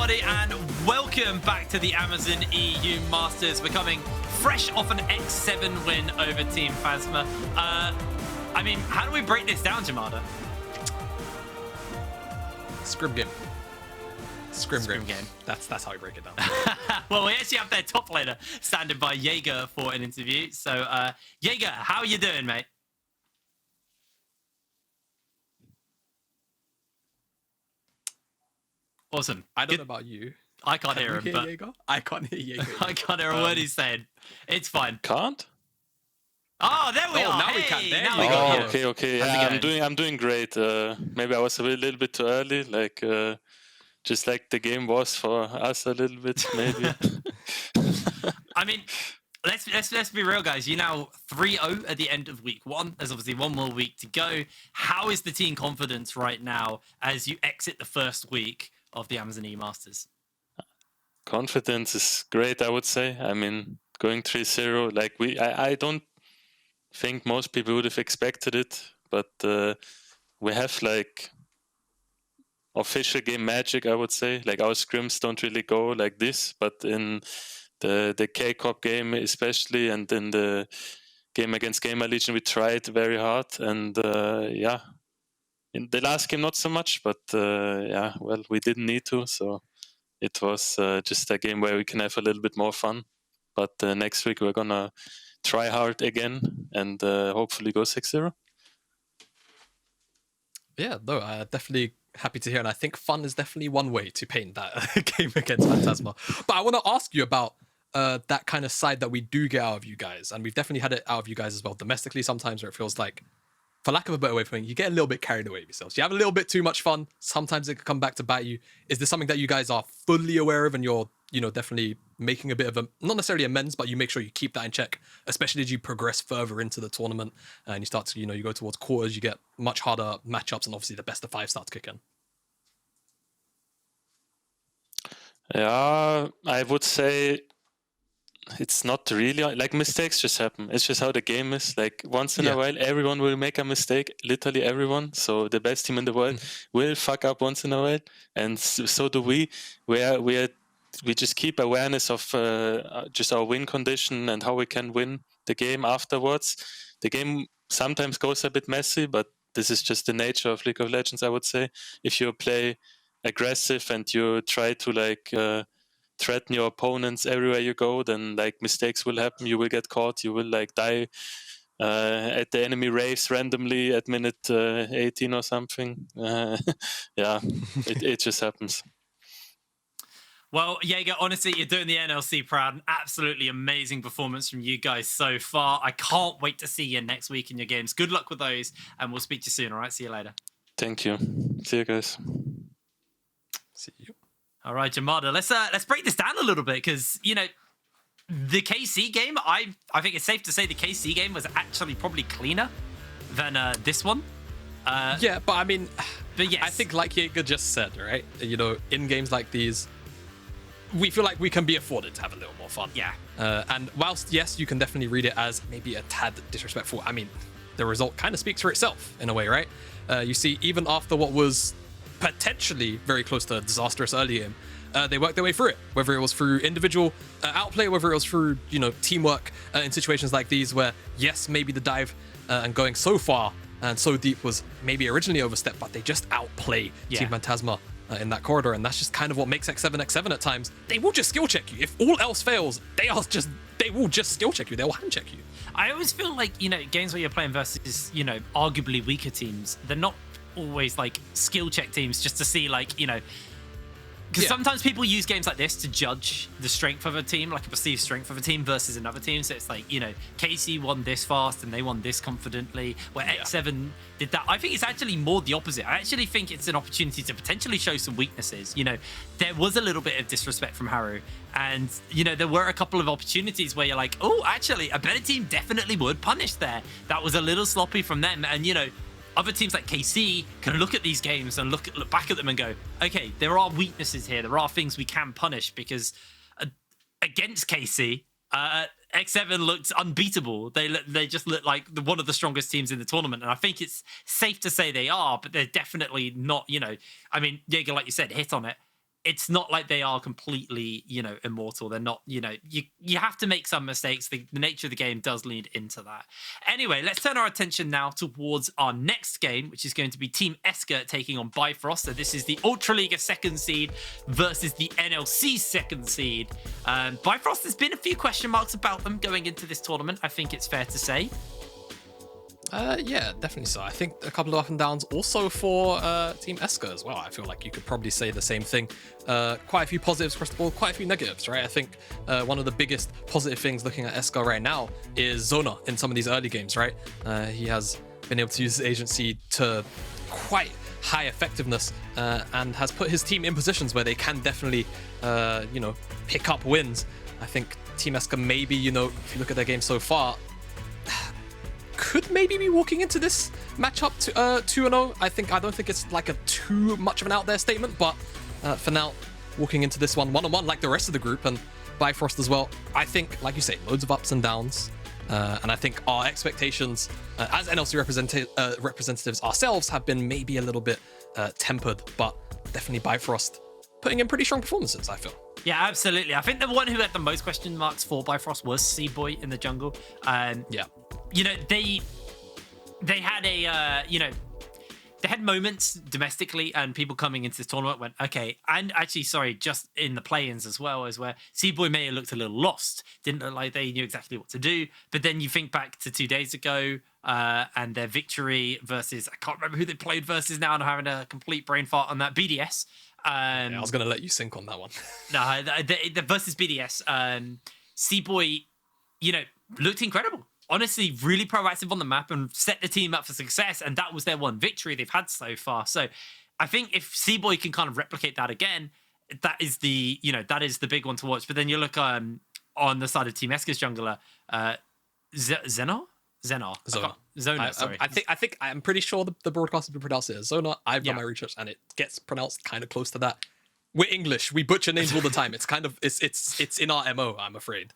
everybody, and welcome back to the Amazon EU Masters. We're coming fresh off an X7 win over Team Phasma. I mean, how do we break this down, Jamada? Scrim game. Scrim game. That's how we break it down. Well, we actually have their top laner standing by Jaeger for an interview. So, Jaeger, how are you doing, mate? Awesome. I don't know about you. I can't hear him, but Jaeger? I can't hear Jaeger. I can't hear a word he's saying. It's fine. Can't? Oh, there we are. Now hey, we can. There now we we go. got you. Okay. How's it Yeah, I'm doing great. Maybe I was a little bit too early, like just like the game was for us a little bit, maybe. I mean, let's be real, guys. You're now 3-0 at the end of week 1. There's obviously one more week to go. How is the team confidence right now as you exit the first week of the Amazon E Masters? Confidence is great, I would say. I mean, going 3-0, like I don't think most people would have expected it, but we have like official game magic, I would say. Like our scrims don't really go like this, but in the K-Corp game especially, and in the game against Gamer Legion, we tried very hard, and yeah, in the last game not so much, but yeah, well, we didn't need to, so it was just a game where we can have a little bit more fun. But next week we're gonna try hard again and hopefully go 6-0. Yeah, no, definitely happy to hear, and I think fun is definitely one way to paint that game against Phantasma. But I want to ask you about that kind of side that we do get out of you guys, and we've definitely had it out of you guys as well domestically sometimes, where it feels like, for lack of a better way of putting it, you get a little bit carried away with yourselves. You have a little bit too much fun. Sometimes it can come back to bite you. Is this something that you guys are fully aware of, and you're, you know, definitely making a bit of a, not necessarily amends, but you make sure you keep that in check, especially as you progress further into the tournament and you start to, you know, you go towards quarters, you get much harder matchups, and obviously the best of 5 starts to kick in. Yeah, I would say it's not really like mistakes just happen. It's just how the game is. Like once in a while, everyone will make a mistake. Literally everyone. So the best team in the world will fuck up once in a while, and so do we. We just keep awareness of just our win condition and how we can win the game afterwards. The game sometimes goes a bit messy, but this is just the nature of League of Legends, I would say. If you play aggressive and you try to like threaten your opponents everywhere you go, then like mistakes will happen. You will get caught. You will like die at the enemy raves randomly at minute 18 or something. Yeah, it just happens. Well, Jaeger, honestly, you're doing the NLC proud. An absolutely amazing performance from you guys so far. I can't wait to see you next week in your games. Good luck with those, and we'll speak to you soon, all right? See you later. Thank you. See you guys. See you. All right, Jamada, let's break this down a little bit, because, you know, the KC game, I think it's safe to say the KC game was actually probably cleaner than this one. Yeah, but I mean, but yes. I think like Jaeger just said, right? You know, in games like these, we feel like we can be afforded to have a little more fun. Yeah. And whilst, yes, you can definitely read it as maybe a tad disrespectful, I mean, the result kind of speaks for itself in a way, right? You see, even after what was potentially very close to a disastrous early game, they worked their way through it, whether it was through individual outplay, whether it was through, you know, teamwork in situations like these where, yes, maybe the dive and going so far and so deep was maybe originally overstepped, but they just outplay Team Phantasma in that corridor, and that's just kind of what makes X7 at times. They will just skill check you. If all else fails, they will just skill check you. They will hand check you. I always feel like, you know, games where you're playing versus, you know, arguably weaker teams, they're not always like skill check teams just to see, like, you know, because sometimes people use games like this to judge the strength of a team, like a perceived strength of a team versus another team. So it's like, you know, KC won this fast and they won this confidently, where X7 did that. I think it's actually more the opposite. I actually think it's an opportunity to potentially show some weaknesses. You know, there was a little bit of disrespect from Haru, and, you know, there were a couple of opportunities where you're like, oh, actually, a better team definitely would punish there. That was a little sloppy from them. And, you know, other teams like KC can look at these games and look back at them and go, okay, there are weaknesses here. There are things we can punish, because against KC, X7 looked unbeatable. They just look like one of the strongest teams in the tournament. And I think it's safe to say they are, but they're definitely not, you know, I mean, Jaeger, like you said, hit on it. it's not like they are completely, immortal. They're not, you have to make some mistakes. The nature of the game does lead into that. Anyway, let's turn our attention now towards our next game, which is going to be Team ESCA taking on Bifrost. So this is the Ultraliga second seed versus the NLC second seed. Bifrost, there's been a few question marks about them going into this tournament, I think it's fair to say. Yeah, definitely so. I think a couple of up and downs also for Team ESCA as well. I feel like you could probably say the same thing. Quite a few positives across the board, quite a few negatives, right? I think one of the biggest positive things looking at ESCA right now is xeonerr in some of these early games, right? He has been able to use his agency to quite high effectiveness and has put his team in positions where they can definitely, pick up wins. I think Team ESCA maybe, if you look at their game so far, could maybe be walking into this matchup to 2-0. I don't think it's like a too much of an out there statement, but for now, walking into this one 1-on-1 like the rest of the group and Bifrost as well. I think, like you say, loads of ups and downs, and I think our expectations as NLC representatives ourselves have been maybe a little bit tempered, but definitely Bifrost putting in pretty strong performances, I feel. Yeah, absolutely. I think the one who had the most question marks for Bifrost was Cboi in the jungle. Yeah. They had they had moments domestically, and people coming into this tournament went, okay, and actually, sorry, just in the play-ins as well, is where Cboi may have looked a little lost, didn't look like they knew exactly what to do. But then you think back to 2 days ago and their victory versus, I can't remember who they played versus now, and I'm having a complete brain fart on that, BDS. Yeah, I was going to let you sink on that one. No, the versus BDS, Cboi, looked incredible. Honestly, really proactive on the map and set the team up for success. And that was their one victory they've had so far. So I think if Cboi can kind of replicate that again, that is the big one to watch. But then you look on the side of Team ESCA's jungler, xeonerr, sorry. I'm pretty sure the broadcaster would pronounce it as xeonerr. I've done my research and it gets pronounced kind of close to that. We're English. We butcher names all the time. It's kind of it's in our MO, I'm afraid.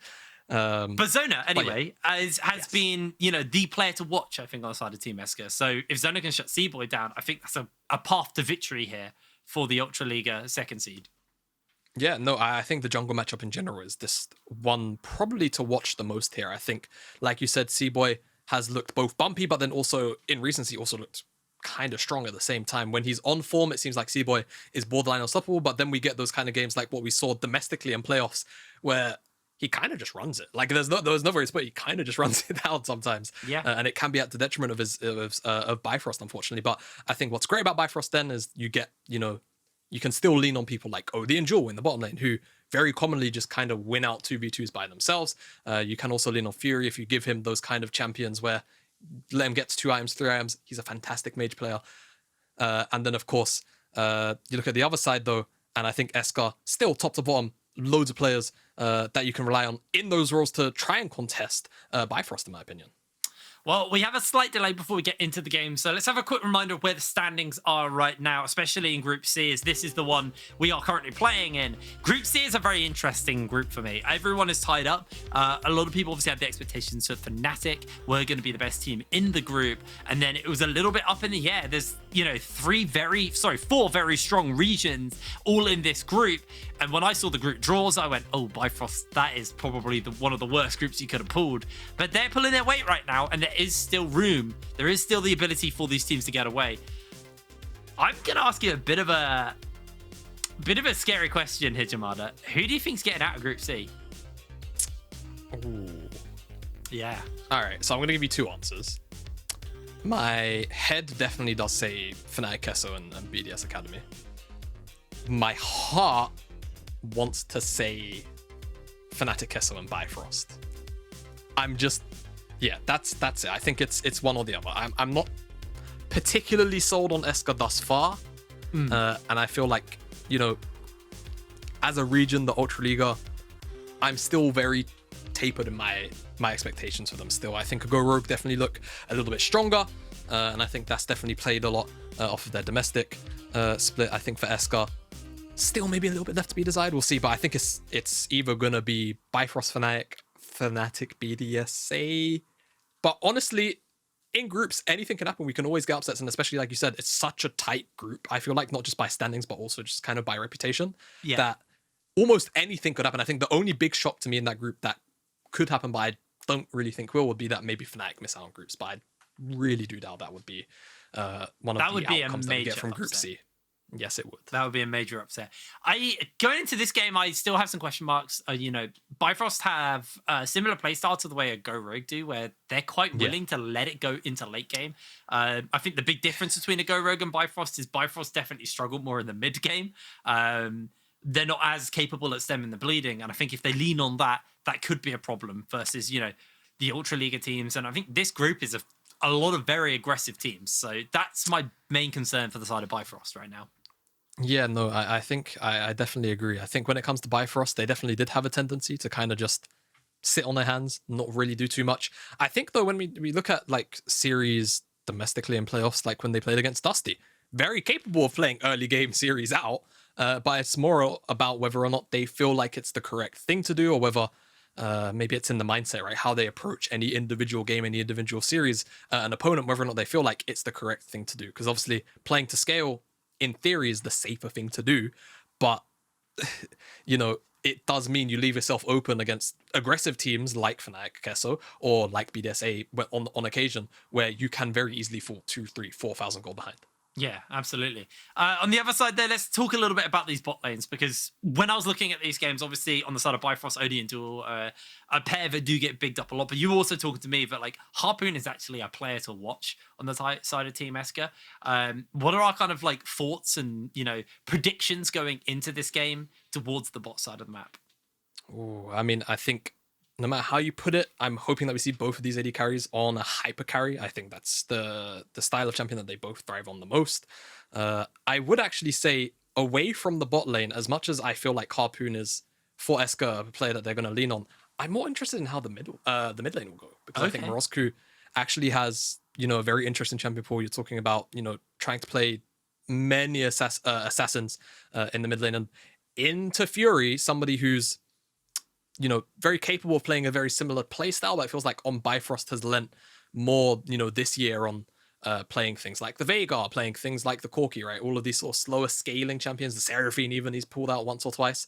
But xeonerr, anyway, has been, the player to watch, I think, on the side of Team ESCA. So if xeonerr can shut Cboi down, I think that's a path to victory here for the Ultraliga second seed. Yeah, no, I think the jungle matchup in general is this one probably to watch the most here. I think, like you said, Cboi has looked both bumpy, but then also in recency also looked kind of strong at the same time. When he's on form, it seems like Cboi is borderline unstoppable, but then we get those kind of games like what we saw domestically in playoffs where he kind of just runs it. Like there was no very split. He kind of just runs it down sometimes. Yeah. And it can be at the detriment of Bifrost, unfortunately. But I think what's great about Bifrost then is you get, you can still lean on people like Odie and Jewel in the bottom lane who very commonly just kind of win out 2v2s by themselves. You can also lean on Furuy if you give him those kind of champions where let him get to 2 items, 3 items. He's a fantastic mage player. And then, of course, you look at the other side, though, and I think ESCA, still top to bottom, loads of players that you can rely on in those roles to try and contest Bifrost, in my opinion. Well, we have a slight delay before we get into the game, so let's have a quick reminder of where the standings are right now, especially in Group C, as this is the one we are currently playing in. Group C is a very interesting group for me. Everyone is tied up. A lot of people obviously had the expectations that Fnatic were going to be the best team in the group, and then it was a little bit up in the air. There's, 4 very strong regions all in this group, and when I saw the group draws, I went, oh, Bifrost, that is probably one of the worst groups you could have pulled. But they're pulling their weight right now, and there is still room. There is still the ability for these teams to get away. I'm going to ask you a bit of a scary question here, Jamada. Who do you think's getting out of Group C? Ooh. Yeah. All right, so I'm going to give you 2 answers. My head definitely does say Fnatic, Kai'Sa, and BDS Academy. My heart wants to say Fnatic, Kai'Sa, and Bifrost. I'm just, that's it. I think it's one or the other. I'm not particularly sold on ESCA thus far, and I feel like, as a region, the Ultraliga, I'm still very tapered in my expectations for them still. I think Go Rogue definitely look a little bit stronger, and I think that's definitely played a lot off of their domestic split. I think for ESCA, still maybe a little bit left to be desired. We'll see, but I think it's either gonna be Bifrost, Fnatic, BDSA. But honestly, in groups, anything can happen. We can always get upsets, and especially like you said, it's such a tight group. I feel like not just by standings, but also just kind of by reputation, that almost anything could happen. I think the only big shock to me in that group that could happen, but I don't really think would be that maybe Fnatic miss out on groups. But I really do doubt that would be one of the outcomes that we get from Group C. Yes, it would. That would be a major upset. Going into this game, I still have some question marks. Bifrost have a similar playstyle to the way a Go Rogue do, where they're quite willing to let it go into late game. I think the big difference between a Go Rogue and Bifrost is Bifrost definitely struggled more in the mid game. They're not as capable at stemming the bleeding, and I think if they lean on that, that could be a problem versus the Ultra Liga teams. And I think this group is a lot of very aggressive teams, so that's my main concern for the side of Bifrost right now. Yeah, no, I think I definitely agree. I think when it comes to Bifrost, they definitely did have a tendency to kind of just sit on their hands, not really do too much. I think, though, when we look at like series domestically in playoffs, like when they played against Dusty, very capable of playing early game series out, but it's more about whether or not they feel like it's the correct thing to do, or whether maybe it's in the mindset, right? How they approach any individual game, any individual series, an opponent, whether or not they feel like it's the correct thing to do. Because obviously playing to scale, in theory, is the safer thing to do, but it does mean you leave yourself open against aggressive teams like Fnatic, Kesso, or like BDSA on occasion, where you can very easily fall 2,000, 3,000, 4,000 gold behind. Yeah, absolutely. On the other side there, let's talk a little bit about these bot lanes, because when I was looking at these games, obviously on the side of Bifrost, Odie and DuaLL, a pair that do get bigged up a lot, but you also talking to me that like HARPOON is actually a player to watch on the side of Team ESCA. What are our kind of like thoughts and predictions going into this game towards the bot side of the map? Oh, I mean, I think no matter how you put it, I'm hoping that we see both of these AD carries on a hyper carry. I think that's the style of champion that they both thrive on the most. I would actually say away from the bot lane, as much as I feel like HARPOON is for ESCA a player that they're going to lean on, I'm more interested in how the mid lane will go, because I think Mrozku actually has a very interesting champion pool. You're talking about trying to play many assassins in the mid lane, and into Furuy, somebody who's very capable of playing a very similar play style, but it feels like on Bifrost has lent more, this year on playing things like the Veigar, playing things like the Corki, right? All of these sort of slower scaling champions, the Seraphine even, he's pulled out once or twice.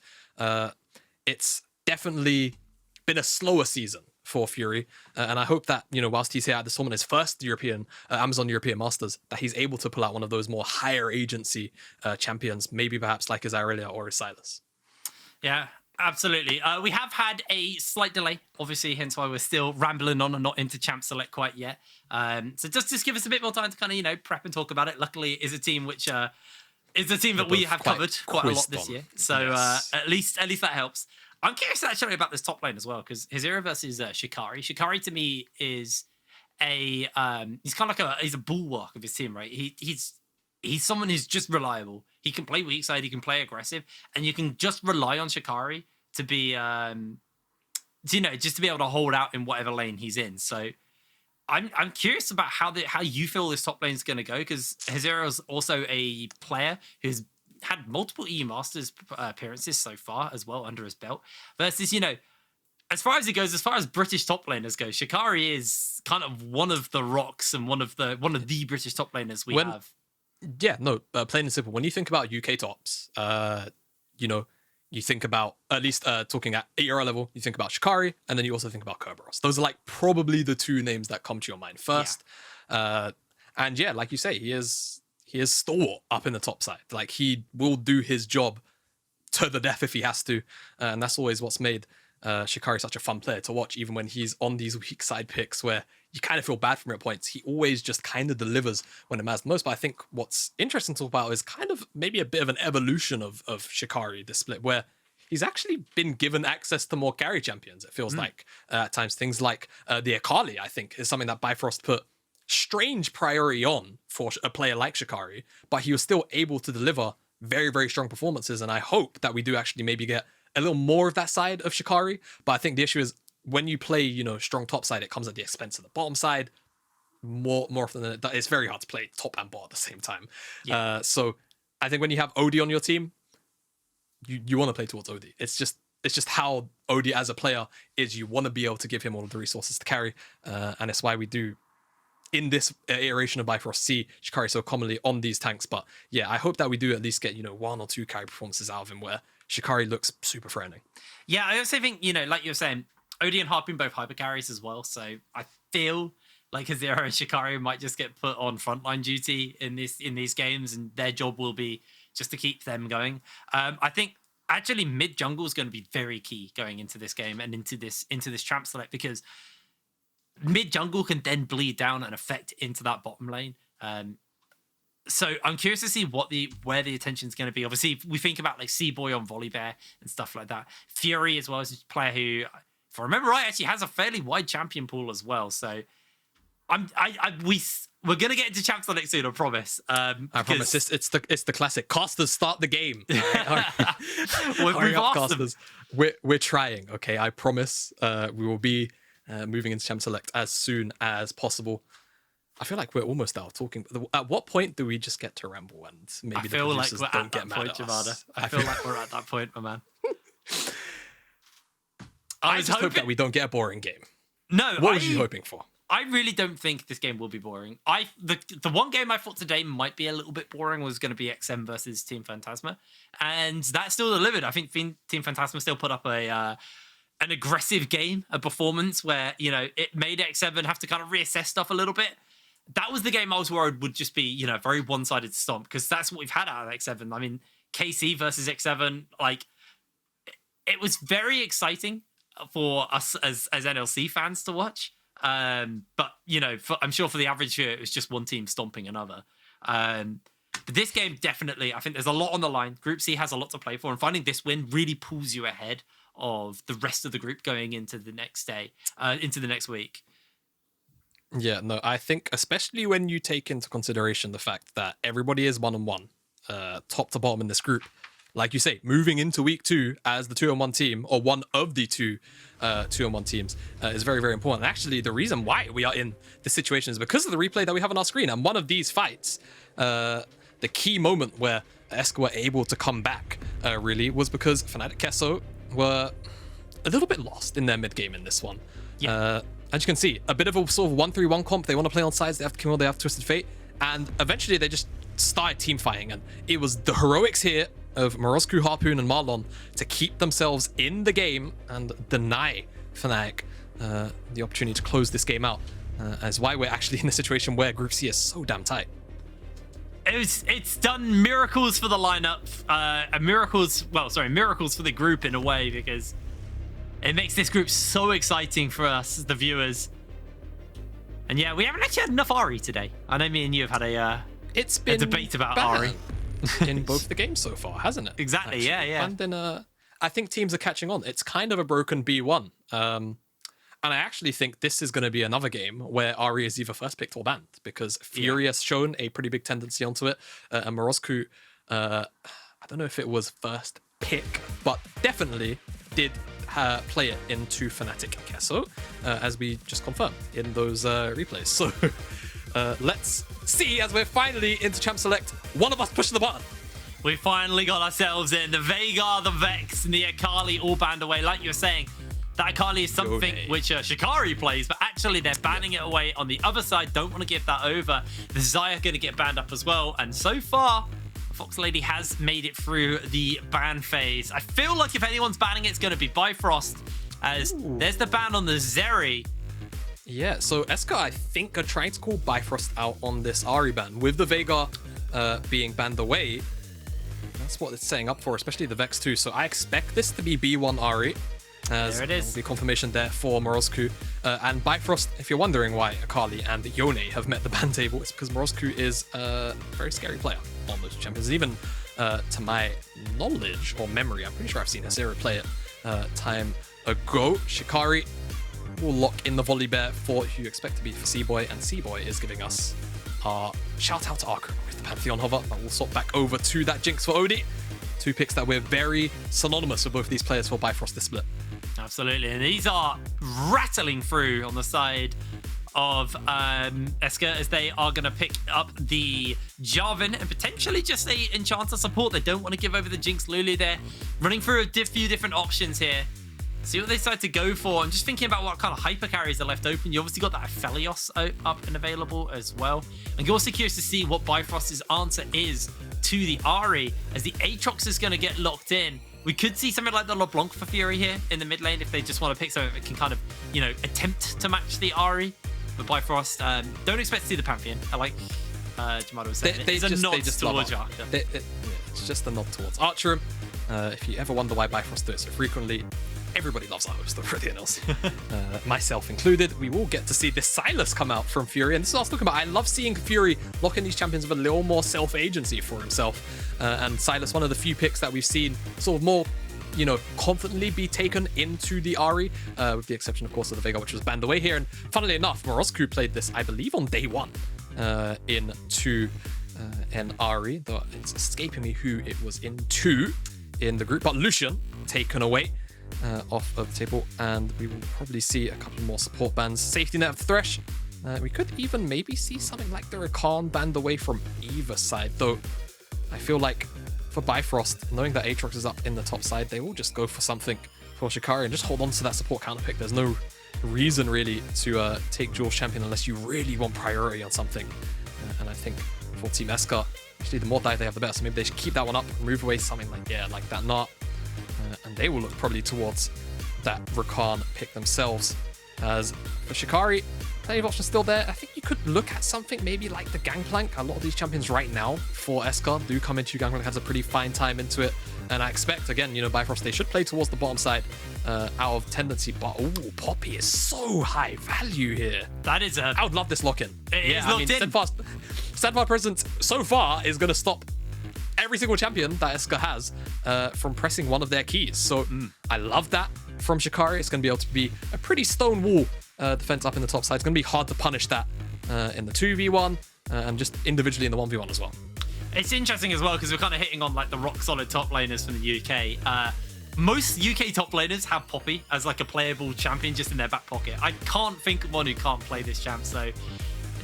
It's definitely been a slower season for Furuy, and I hope that, whilst he's here at this tournament, his first Amazon European Masters, that he's able to pull out one of those more higher agency champions, maybe perhaps like his Irelia or his Sylas. Yeah. Absolutely. We have had a slight delay, obviously, hence why we're still rambling on and not into Champ Select quite yet. So just give us a bit more time to kind of, prep and talk about it. Luckily, it is a team which is a team that we have covered quite a lot this year. So yes. At least that helps. I'm curious actually about this top lane as well, because HeSSZero versus Shikari. Shikari to me is he's kind of like he's a bulwark of his team, right? He's someone who's just reliable. He can play weak side, he can play aggressive, and you can just rely on Shikari to be, just to be able to hold out in whatever lane he's in. So I'm curious about how you feel this top lane is going to go, because HeSSZero is also a player who's had multiple EU Masters appearances so far as well under his belt. Versus, as far as it goes, as far as British top laners go, Shikari is kind of one of the rocks and one of the British top laners we have. Yeah, no, plain and simple. When you think about UK tops, you think about, at least talking at ERA level, you think about Shikari, and then you also think about Kerberos. Those are like probably the two names that come to your mind first. Yeah. And yeah, like you say, he is stalwart up in the top side. Like, he will do his job to the death if he has to, and that's always what's made Shikari such a fun player to watch, even when he's on these weak side picks where you kind of feel bad for him at points. He always just kind of delivers when it matters most. But I think what's interesting to talk about is kind of maybe a bit of an evolution of Shikari, this split, where he's actually been given access to more carry champions, it feels like. At times, things like the Akali, I think, is something that Bifrost put strange priority on for a player like Shikari, but he was still able to deliver very, very strong performances. And I hope that we do actually maybe get a little more of that side of Shikari. But I think the issue is, when you play, strong top side, it comes at the expense of the bottom side. More often than not, it's very hard to play top and bottom at the same time. Yeah. So I think when you have Odie on your team, you want to play towards Odie. It's just how Odie as a player is. You want to be able to give him all of the resources to carry, and it's why we do in this iteration of Bifrost see Shikari so commonly on these tanks. But yeah, I hope that we do at least get, 1 or 2 carry performances out of him where Shikari looks super threatening. Yeah, I also think, like you were saying, Odie and Harpoon both hyper carries as well. So I feel like HeSSZero and Shikari might just get put on frontline duty in these games, and their job will be just to keep them going. I think actually mid jungle is going to be very key going into this game and into this champ select, because mid jungle can then bleed down and affect into that bottom lane. So I'm curious to see where the attention is going to be. Obviously, if we think about like Cboi on Volibear and stuff like that. Furuy as well as a player who, if I remember right, actually has a fairly wide champion pool as well. So we're gonna get into champ select soon, I promise. I promise. It's the classic. Casters, start the game. Hurry up, casters. We're trying. Okay, I promise. We will be moving into champ select as soon as possible. I feel like we're almost out of talking. At what point do we just get to ramble and maybe the producers don't get mad at us? I feel like we're at that point, my man. I just hope that we don't get a boring game. No, what were you hoping for? I really don't think this game will be boring. The one game I thought today might be a little bit boring was going to be XM versus Team Phantasma, and that still delivered. I think Team Phantasma still put up an aggressive game, a performance where it made X7 have to kind of reassess stuff a little bit. That was the game I was worried would just be very one-sided stomp, because that's what we've had out of X7. I mean, KC versus X7, like it was very exciting for us as NLC fans to watch. But I'm sure for the average viewer, it was just one team stomping another. But this game definitely, I think there's a lot on the line. Group C has a lot to play for, and finding this win really pulls you ahead of the rest of the group going into the next day, into the next week. Yeah, no, I think especially when you take into consideration the fact that everybody is 1-on-1, top to bottom in this group. Like you say, moving into week 2 as the 2-on-1 team, or one of the 2 2-on-1 teams, is very, very important. And actually, the reason why we are in this situation is because of the replay that we have on our screen. And one of these fights, the key moment where ESCA were able to come back, really, was because Fnatic Kesso were a little bit lost in their mid game in this one. Yeah. As you can see, a bit of a sort of 1-3-1 comp. They want to play on sides. They have Kimil, they have Twisted Fate. And eventually, they just started team fighting. And it was the heroics here of Mrozku, Harpoon, and Marlon to keep themselves in the game and deny Fnatic the opportunity to close this game out. As why we're actually in a situation where Group C is so damn tight. It's done miracles for the lineup, miracles for the group in a way, because it makes this group so exciting for us, the viewers. And yeah, we haven't actually had enough Ahri today. I know me and you have had a debate about Ahri in both the games so far, hasn't it? Exactly, actually. Yeah. And then I think teams are catching on. It's kind of a broken B1. And I actually think this is going to be another game where Ahri is either first picked or banned, because Furuy has shown a pretty big tendency onto it. And Mrozku, I don't know if it was first pick, but definitely did play it into Fnatic Kesso, as we just confirmed in those replays. So let's see, as we're finally into Champ Select, one of us pushed the button. We finally got ourselves in. The Veigar, the Vex, and the Akali all banned away. Like you were saying, that Akali is something which Shikari plays, but actually they're banning it away on the other side. Don't want to give that over. The Xayah going to get banned up as well. And so far, Fox Lady has made it through the ban phase. I feel like if anyone's banning it, it's going to be Bifrost, as there's the ban on the Zeri. Yeah, so ESCA, I think, are trying to call Bifrost out on this Ahri ban. With the Veigar being banned away, that's what it's setting up for, especially the Vex too. So I expect this to be B1 Ahri. As there it is. The confirmation there for Mrozku. And Bifrost, if you're wondering why Akali and Yone have met the ban table, it's because Mrozku is a very scary player on those champions. Even to my knowledge or memory, I'm pretty sure I've seen HeSSZero play it time ago. Shikari will lock in the Volibear for who you expect to be for Cboi, and Cboi is giving us our shout out to Arco with the Pantheon hover. But we'll swap back over to that Jinx for Odie. 2 picks that we're very synonymous with both these players for Bifrost this split. Absolutely, and these are rattling through on the side of ESCA, as they are going to pick up the Jarvan and potentially just a Enchanter support. They don't want to give over the Jinx Lulu there. Running through a few different options here. See what they decide to go for. I'm just thinking about what kind of hyper carries are left open. You obviously got that Aphelios up and available as well. And you're also curious to see what Bifrost's answer is to the Ahri, as the Aatrox is going to get locked in. We could see something like the LeBlanc for Fury here in the mid lane if they just want to pick something that can kind of, you know, attempt to match the Ahri. But Bifrost, don't expect to see the Pantheon. I like Jamato was saying. It's a nod towards Archer. It's just a nod towards Archer. If you ever wonder why Bifrost do it so frequently, everybody loves our host over the NLC, myself included. We will get to see this Sylas come out from Fury, and this is what I was talking about. I love seeing Fury lock in these champions with a little more self-agency for himself, and Sylas, one of the few picks that we've seen sort of more, you know, confidently be taken into the Ahri, with the exception, of course, of the Vega, which was banned away here. And funnily enough, Mrozku played this, I believe, on day one into an Ahri, though it's escaping me who it was into in the group, but Lucian taken away off of the table, and we will probably see a couple more support bans. Safety net of Thresh. We could even maybe see something like the Rakan banned away from either side, though I feel like for Bifrost, knowing that Aatrox is up in the top side, they will just go for something for Shikari and just hold on to that support counter pick. There's no reason really to take dual champion unless you really want priority on something. And I think for Team ESCA, actually the more dive they have the better, so maybe they should keep that one up, remove away something like, yeah, like that Nart, and they will look probably towards that Rakan pick themselves. As for Shikari, plenty of options still there. I think you could look at something maybe like the Gangplank. A lot of these champions right now for ESCA do come into Gangplank, has a pretty fine time into it. And I expect, again, you know, Bifrost, they should play towards the bottom side out of tendency. But, ooh, Poppy is so high value here. That is a... I would love this lock-in. It is locked in. Steadfast Presence so far is going to stop every single champion that ESCA has from pressing one of their keys. So I love that from Shikari. It's going to be able to be a pretty stone wall defense up in the top side. It's going to be hard to punish that in the 2v1 and just individually in the 1v1 as well. It's interesting as well because we're kind of hitting on like the rock solid top laners from the UK. Most UK top laners have Poppy as like a playable champion just in their back pocket. I can't think of one who can't play this champ, so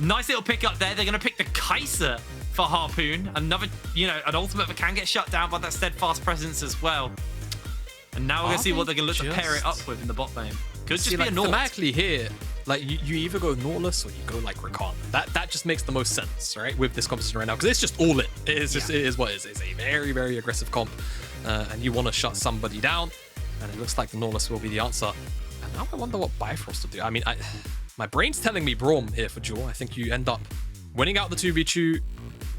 nice little pick up there. They're going to pick the Kai'Sa for Harpoon. Another, you know, an ultimate that can get shut down by that Steadfast Presence as well. And now we're going to see what they're going to look to pair it up with in the bot lane. Could just be a Nautilus. Thematically here, like you either go Nautilus or you go like Rakan. That just makes the most sense, right? With this composition right now, because it's just all in. It is just, it is what it is. It's a very, very aggressive comp, and you want to shut somebody down, and it looks like the Nautilus will be the answer. And now I wonder what Bifrost will do. I mean, my brain's telling me Braum here for duel. I think you end up winning out the 2v2.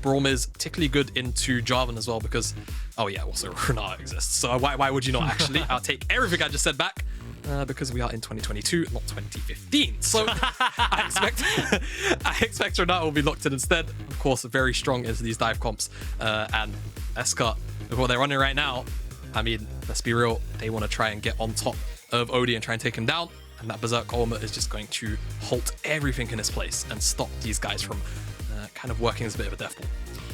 Braum is particularly good into Jarvan as well because, oh yeah, also Renata exists. So why would you not actually? I'll take everything I just said back. Because we are in 2022, not 2015. So I expect Renata will be locked in instead. Of course, very strong into these dive comps. And ESCA, with what they're running right now, I mean, let's be real, they want to try and get on top of Odie and try and take him down. And that Berserk Ultimate is just going to halt everything in its place and stop these guys from kind of working as a bit of a death ball.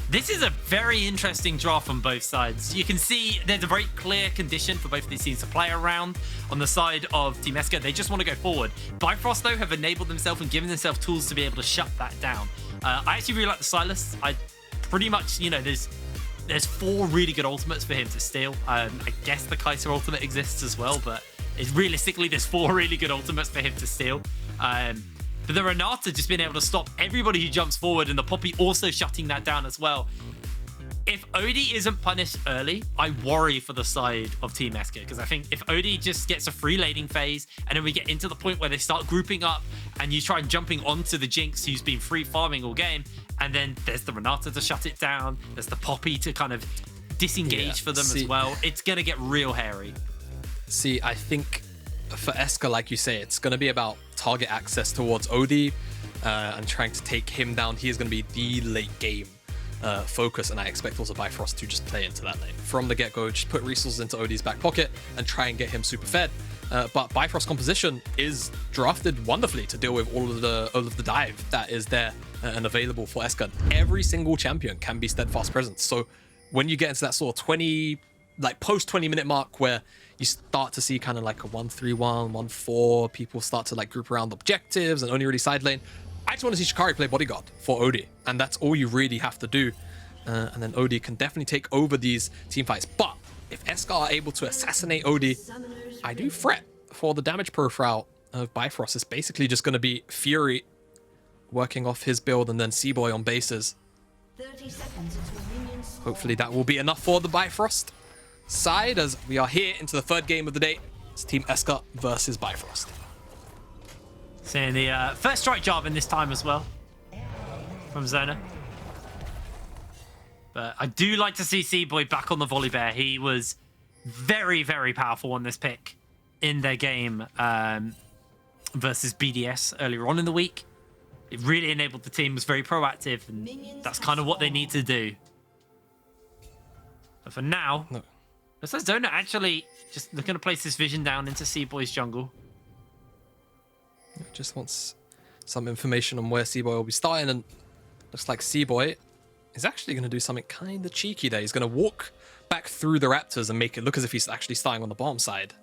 This is a very interesting draft on both sides. You can see there's a very clear condition for both of these teams to play around. On the side of Team ESCA, they just want to go forward. Bifrost, though, have enabled themselves and given themselves tools to be able to shut that down. I actually really like the Sylas. I pretty much, you know, there's 4 really good ultimates for him to steal. I guess the Kai'Sa ultimate exists as well, but realistically, there's 4 really good ultimates for him to steal. But the Renata just being able to stop everybody who jumps forward, and the Poppy also shutting that down as well. If Odie isn't punished early, I worry for the side of Team ESCA, because I think if Odie just gets a free laning phase, and then we get into the point where they start grouping up, and you try jumping onto the Jinx who's been free farming all game, and then there's the Renata to shut it down, there's the Poppy to kind of disengage for them as well, it's going to get real hairy. See, I think for ESCA, like you say, it's going to be about target access towards Odie and trying to take him down. He is going to be the late game focus, and I expect also Bifrost to just play into that lane. From the get-go, just put resources into Odie's back pocket and try and get him super fed. But Bifrost composition is drafted wonderfully to deal with all of the dive that is there and available for ESCA. Every single champion can be Steadfast Presence. So when you get into that sort of 20, like post 20-minute mark where you start to see kind of like a 1-3-1, 1-4, people start to like group around objectives and only really side lane. I just want to see Shikari play bodyguard for Odie, and that's all you really have to do. And then Odie can definitely take over these team fights. But if ESCA are able to assassinate Odie, I do fret for the damage profile of Bifrost. It's basically just going to be Fury working off his build and then Cboi on bases. 30 seconds until minions. Hopefully that will be enough for the Bifrost side as we are here into the third game of the day. It's Team ESCA versus Bifrost. Seeing the first strike Jarvan this time as well from xeonerr. But I do like to see Cboi back on the Volibear. He was very, very powerful on this pick in their game versus BDS earlier on in the week. It really enabled the team, was very proactive, and that's kind of what they need to do. But for now, looks like xeonerr actually just looking to place this vision down into Cboi's jungle. Just wants some information on where Cboi will be starting, and looks like Cboi is actually going to do something kind of cheeky there. He's going to walk back through the Raptors and make it look as if he's actually starting on the bottom side.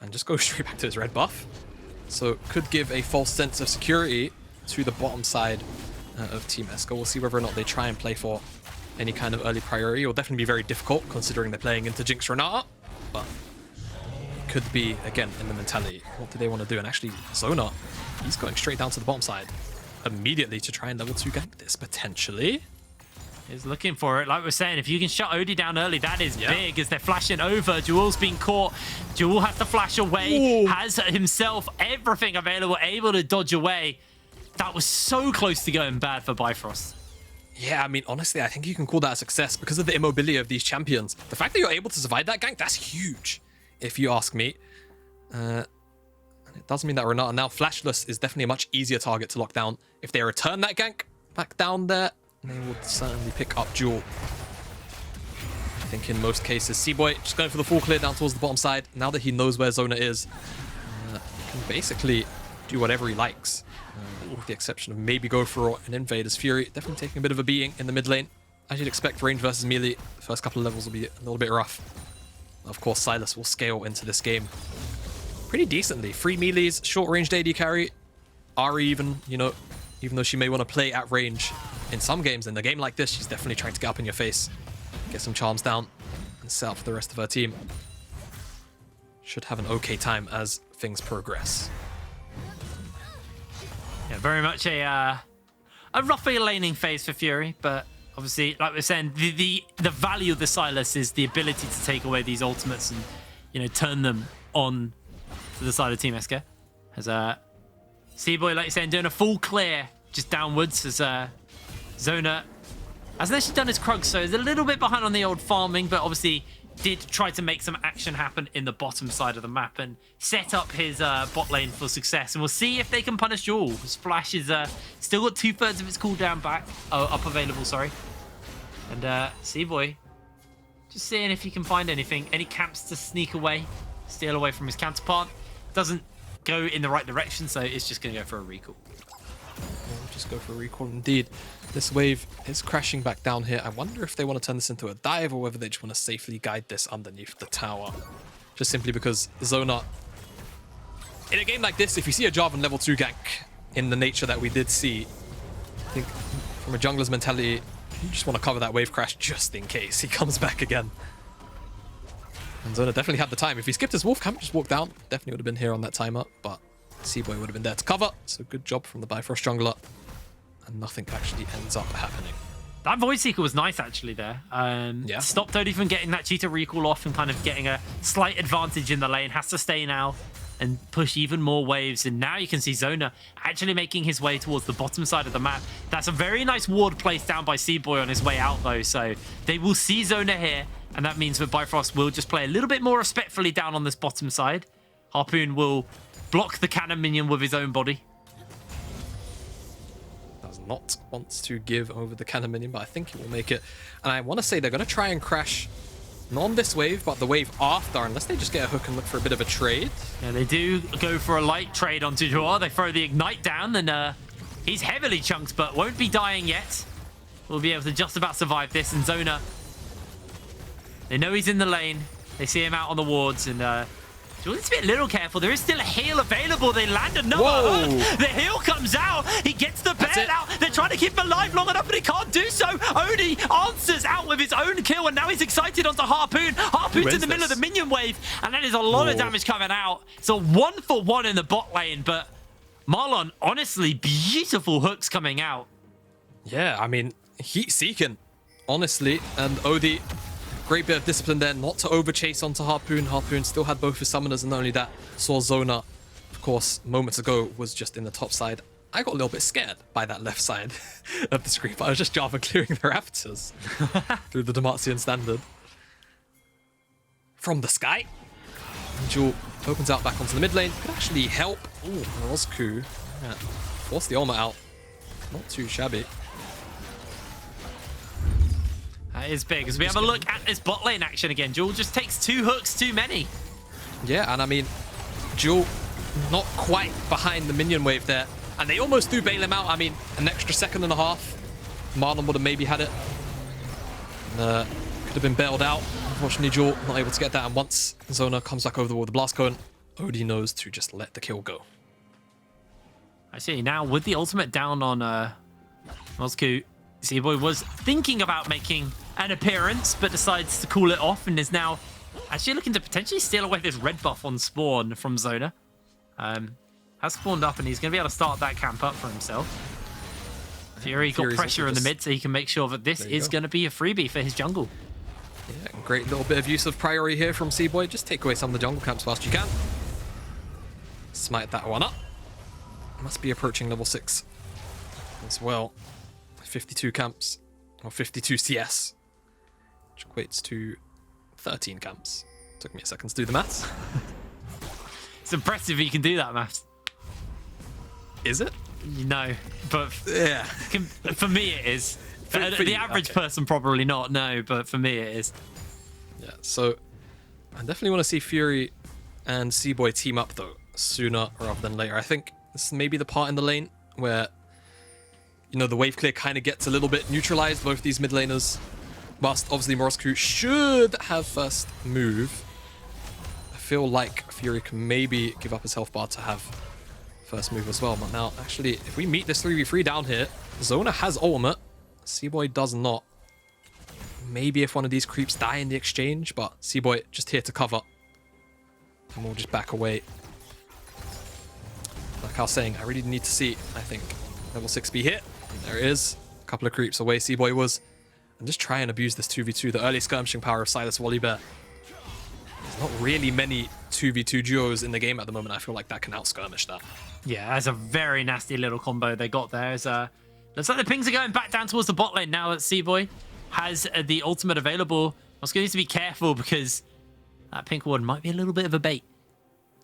And just go straight back to his red buff. So it could give a false sense of security to the bottom side of Team ESCA. We'll see whether or not they try and play for any kind of early priority. It will definitely be very difficult considering they're playing into Jinx Renata. But it could be, again, in the mentality. What do they want to do? And actually, xeonerr, he's going straight down to the bottom side immediately to try and level 2 gank this, potentially. He's looking for it. Like we're saying, if you can shut Odie down early, that is big as they're flashing over. DuaLL's been caught. DuaLL has to flash away. Ooh. Has himself everything available, able to dodge away. That was so close to going bad for Bifrost. Yeah, I mean, honestly, I think you can call that a success because of the immobility of these champions. The fact that you're able to survive that gank, that's huge, if you ask me. And it does mean that Renata now flashless is definitely a much easier target to lock down. If they return that gank back down there, they will certainly pick up Duel. I think in most cases, Cboi just going for the full clear down towards the bottom side. Now that he knows where xeonerr is, he can basically do whatever he likes. With the exception of maybe go for an invade as Fury. Definitely taking a bit of a beating in the mid lane. As you'd expect, range versus melee, the first couple of levels will be a little bit rough. Of course, Sylas will scale into this game pretty decently. 3 melees, short range AD carry. Ahri even, you know, even though she may want to play at range in some games, in a game like this, she's definitely trying to get up in your face, get some charms down, and set up for the rest of her team. Should have an okay time as things progress. Yeah, very much a roughly laning phase for Fury, but obviously, like we're saying, the value of the Sylas is the ability to take away these ultimates and, you know, turn them on to the side of Team ESCA. As Cboi, like you're saying, doing a full clear just downwards as xeonerr hasn't actually done his Krug, so he's a little bit behind on the old farming, but obviously did try to make some action happen in the bottom side of the map and set up his bot lane for success. And we'll see if they can punish DuaLL. His flash is still got 2/3 of its cooldown back, up available, sorry. And Cboi just seeing if he can find anything, any camps to sneak away, steal away from his counterpart. Doesn't go in the right direction, so it's just going to go for a recall. We'll just go for a recall indeed. This wave is crashing back down here. I wonder if they want to turn this into a dive or whether they just want to safely guide this underneath the tower. Just simply because xeonerr, in a game like this, if you see a Jarvan level 2 gank in the nature that we did see, I think from a jungler's mentality, you just want to cover that wave crash just in case he comes back again. And xeonerr definitely had the time. If he skipped his wolf camp, just walked down, definitely would have been here on that timer, but Cboi would have been there to cover. So good job from the Bifrost jungler. And nothing actually ends up happening. That Void Seeker was nice actually there. Stopped Odie from getting that cheetah recall off and kind of getting a slight advantage in the lane. Has to stay now and push even more waves. And now you can see xeonerr actually making his way towards the bottom side of the map. That's a very nice ward placed down by Cboi on his way out though. So they will see xeonerr here. And that means that Bifrost will just play a little bit more respectfully down on this bottom side. Harpoon will block the cannon minion with his own body. Does not want to give over the cannon minion, but I think he will make it. And I want to say they're going to try and crash not on this wave, but the wave after, unless they just get a hook and look for a bit of a trade. Yeah, they do go for a light trade onto DuaLL. They throw the Ignite down, and he's heavily chunked, but won't be dying yet. We'll be able to just about survive this. And xeonerr, they know he's in the lane. They see him out on the wards, and Dual needs to be a little careful. There is still a heal available. They land another hook. The heal comes out. He gets the bear out. They're trying to keep him alive long enough, but he can't do so. Oni answers out with his own kill, and now he's excited onto Harpoon. Harpoon's in the middle of the minion wave, and that is a lot of damage coming out. It's a 1-for-1 in the bot lane, but Marlon, honestly, beautiful hooks coming out. Yeah, I mean, heat seeking, honestly, and Odie, great bit of discipline there not to over chase onto Harpoon. Harpoon still had both his summoners, and not only that, saw Zona, of course, moments ago was just in the top side. I got a little bit scared by that left side of the screen, but I was just Jarvan clearing the Raptors through the Demacian standard. From the sky, and Jewel opens out back onto the mid lane. Could actually help. Ooh, Mrozku. Yeah. Force the armor out. Not too shabby. That is big. As we have a look at this bot lane action again, Jewel just takes 2 hooks too many. Yeah, and I mean, Jewel not quite behind the minion wave there. And they almost do bail him out. I mean, an extra second and a half. Marlon would have maybe had it. Could have been bailed out. Unfortunately, Jewel not able to get that. And once Zona comes back over the wall with the blast cone, Odie knows to just let the kill go. I see. Now, with the ultimate down on Mrozku, Cboi was thinking about making an appearance, but decides to cool it off and is now actually looking to potentially steal away this red buff on spawn from Zona. Has spawned up, and he's going to be able to start that camp up for himself. Furuy got pressure in the mid, so he can make sure that this is going to be a freebie for his jungle. Yeah, great little bit of use of priority here from Cboi. Just take away some of the jungle camps whilst you can. Smite that one up. Must be approaching level 6 as well. 52 camps, or 52 CS, which equates to 13 camps. Took me a second to do the maths. It's impressive you can do that, maths. Is it? No, but yeah, for me it is. For the you, average person probably not, no, but for me it is. Yeah, so I definitely want to see Furuy and Cboi team up, though, sooner rather than later. I think this is maybe the part in the lane where, you know, the wave clear kind of gets a little bit neutralized, both these mid laners. Whilst obviously Mrozku should have first move. I feel like Furuy can maybe give up his health bar to have first move as well. But now, actually, if we meet this 3v3 down here, Zona has ultimate. Cboi does not. Maybe if one of these creeps die in the exchange, but Cboi just here to cover. And we'll just back away. Like I was saying, I really need to see, I think, level 6 be hit. There it is. A couple of creeps away Cboi was. And just try and abuse this 2v2. The early skirmishing power of Sylas Volibear. There's not really many 2v2 duos in the game at the moment. I feel like that can out-skirmish that. Yeah, that's a very nasty little combo they got there. Looks like the pings are going back down towards the bot lane now that Cboi has the ultimate available. Mrozku needs to be careful because that pink ward might be a little bit of a bait.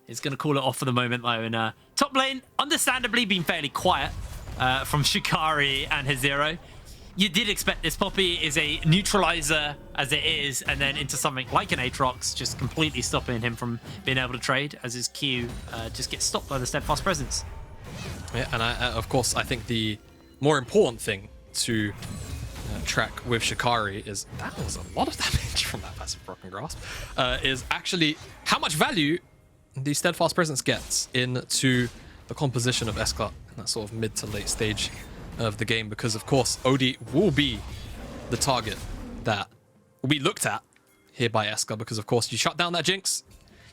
It's going to call it off for the moment, though. And top lane, understandably, been fairly quiet from Shikari and HeSSZero. You did expect this. Poppy is a neutralizer as it is, and then into something like an Aatrox, just completely stopping him from being able to trade as his Q just gets stopped by the steadfast presence. Yeah, and of course, I think the more important thing to track with Shikari is that was a lot of damage from that passive Broken Grasp, is actually how much value the steadfast presence gets into the composition of ESCA in that sort of mid to late stage of the game, because of course Odie will be the target that will be looked at here by ESCA, because of course you shut down that Jinx,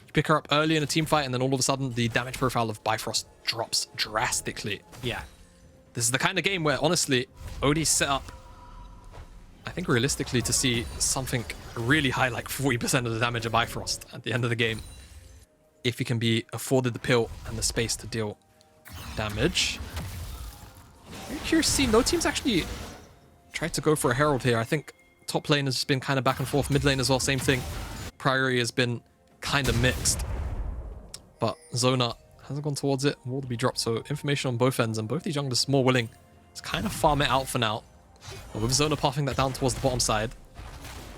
you pick her up early in a team fight, and then all of a sudden the damage profile of Bifrost drops drastically. Yeah. This is the kind of game where honestly Odie's set up, I think realistically, to see something really high, like 40% of the damage of Bifrost at the end of the game, if he can be afforded the pill and the space to deal damage. I'm curious to see, no team's actually tried to go for a Herald here. I think top lane has just been kind of back and forth, mid lane as well, same thing. Priority has been kind of mixed, but Zona hasn't gone towards it. Wall to be dropped, so information on both ends, and both these junglers more willing to kind of farm it out for now. But with Zona pathing that down towards the bottom side,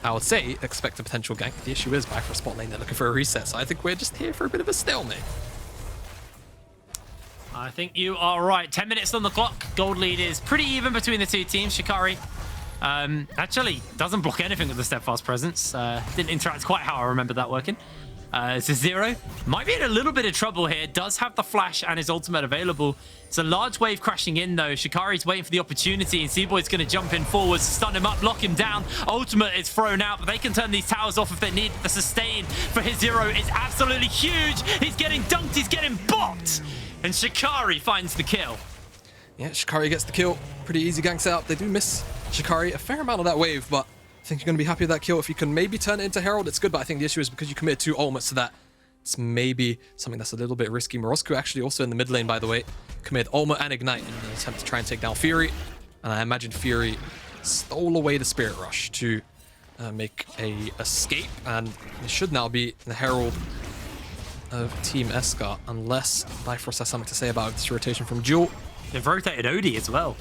I would say expect a potential gank. The issue is Bifrost spot lane, they're looking for a reset, so I think we're just here for a bit of a stalemate. I think you are right. 10 minutes on the clock. Gold lead is pretty even between the two teams. Shikari actually doesn't block anything with the steadfast presence. Didn't interact quite how I remember that working. xeonerr might be in a little bit of trouble here. Does have the flash and his ultimate available. It's a large wave crashing in though. Shikari's waiting for the opportunity, and Cboi's going to jump in forwards, stun him up, lock him down. Ultimate is thrown out, but they can turn these towers off if they need. The sustain for HeSSZero is absolutely huge. He's getting dunked, he's getting bopped, and Shikari finds the kill. Yeah, Shikari gets the kill. Pretty easy gang setup. They do miss Shikari a fair amount of that wave, but I think you're going to be happy with that kill. If you can maybe turn it into Herald, it's good, but I think the issue is because you committed 2 ultimates to that, it's maybe something that's a little bit risky. Mrozku actually also in the mid lane, by the way, committed ultimate and ignite in an attempt to try and take down Furuy, and I imagine Furuy stole away the Spirit Rush to make a escape, and it should now be the Herald of Team ESCA, unless Bifrost has something to say about this rotation from Duel. They've rotated Odie as well.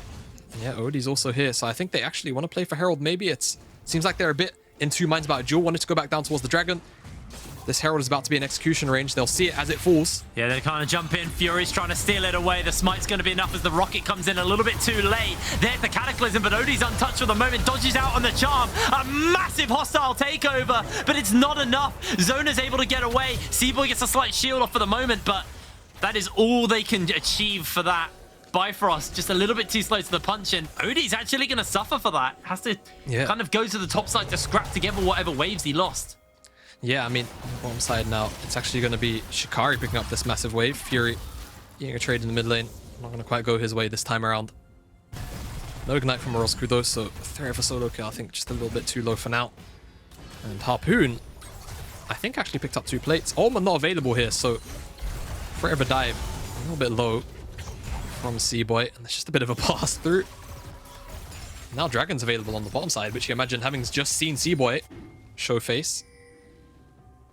And yeah, Odie's also here, so I think they actually want to play for Herald. Maybe seems like they're a bit in 2 minds about Duel, wanted to go back down towards the Dragon. This Herald is about to be in execution range. They'll see it as it falls. Yeah, they kind of jump in. Fury's trying to steal it away. The smite's going to be enough as the rocket comes in a little bit too late. There's the Cataclysm, but Odie's untouched for the moment. Dodges out on the charm. A massive hostile takeover, but it's not enough. Zona's able to get away. Cboi gets a slight shield off for the moment, but that is all they can achieve for that. Bifrost just a little bit too slow to the punch, and Odie's actually going to suffer for that. Has to kind of go to the top side to scrap together whatever waves he lost. Yeah, I mean, on the bottom side now, it's actually going to be Shikari picking up this massive wave. Fury getting a trade in the mid lane. Not going to quite go his way this time around. No ignite from Mrozku though, so 3 of a solo kill, I think just a little bit too low for now. And Harpoon, I think actually picked up 2 plates. Ultimate not available here, so 3 of a dive, a little bit low from Cboi, and there's just a bit of a pass through. Now Dragon's available on the bottom side, which you imagine, having just seen Cboi show face,